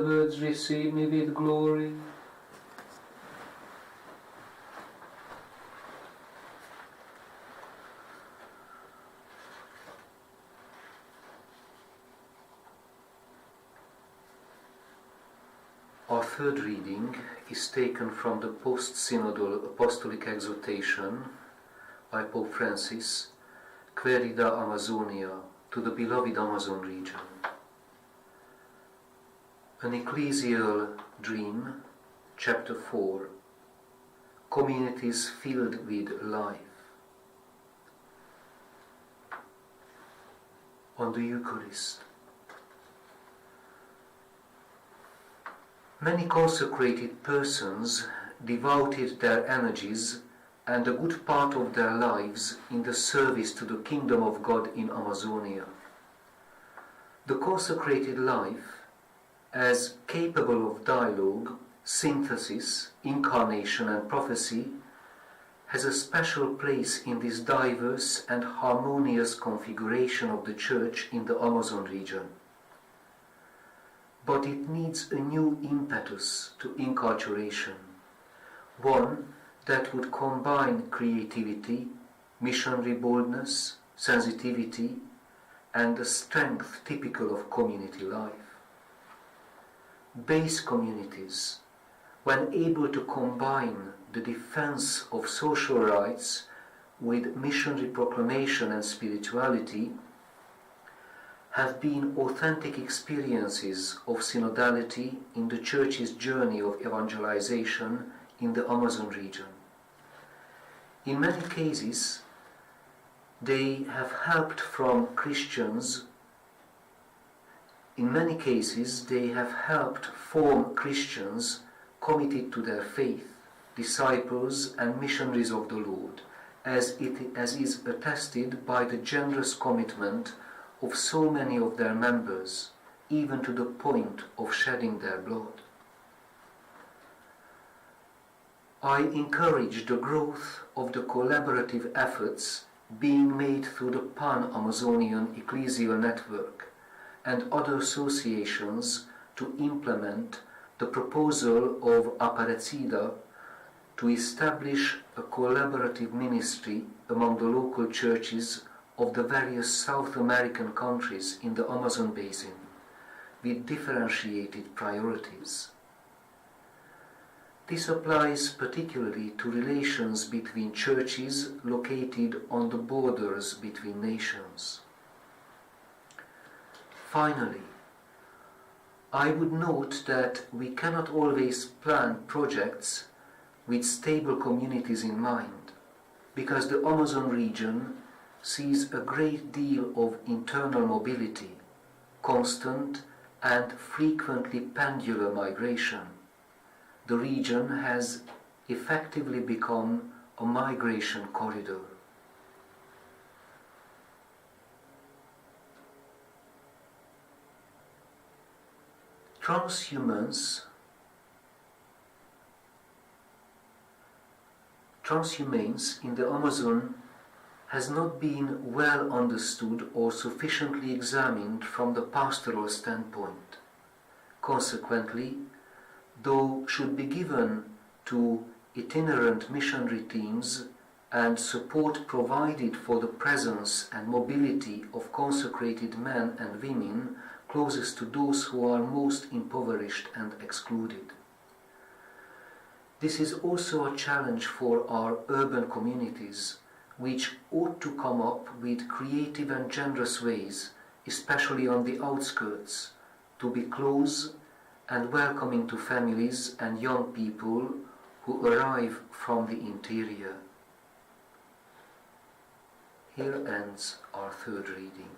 words, receive me with glory. Our third reading is taken from the post-synodal apostolic exhortation by Pope Francis, Querida, Amazonia, to the beloved Amazon region. An Ecclesial Dream, Chapter 4, Communities Filled with Life. On the Eucharist. Many consecrated persons devoted their energies and a good part of their lives in the service to the kingdom of God in Amazonia. The consecrated life, as capable of dialogue, synthesis, incarnation and prophecy, has a special place in this diverse and harmonious configuration of the Church in the Amazon region. But it needs a new impetus to inculturation, one that would combine creativity, missionary boldness, sensitivity, and the strength typical of community life. Base communities, when able to combine the defense of social rights with missionary proclamation and spirituality, have been authentic experiences of synodality in the Church's journey of evangelization in the Amazon region. In many cases, they have helped form Christians committed to their faith, disciples and missionaries of the Lord, as is attested by the generous commitment of so many of their members, even to the point of shedding their blood. I encourage the growth of the collaborative efforts being made through the Pan-Amazonian Ecclesial Network and other associations to implement the proposal of Aparecida to establish a collaborative ministry among the local churches of the various South American countries in the Amazon basin, with differentiated priorities. This applies particularly to relations between churches located on the borders between nations. Finally, I would note that we cannot always plan projects with stable communities in mind, because the Amazon region sees a great deal of internal mobility, constant and frequently pendular migration. The region has effectively become a migration corridor. Transhumance in the Amazon has not been well understood or sufficiently examined from the pastoral standpoint. Consequently, though should be given to itinerant missionary teams and support provided for the presence and mobility of consecrated men and women closest to those who are most impoverished and excluded. This is also a challenge for our urban communities, which ought to come up with creative and generous ways, especially on the outskirts, to be close and welcoming to families and young people who arrive from the interior. Here ends our third reading.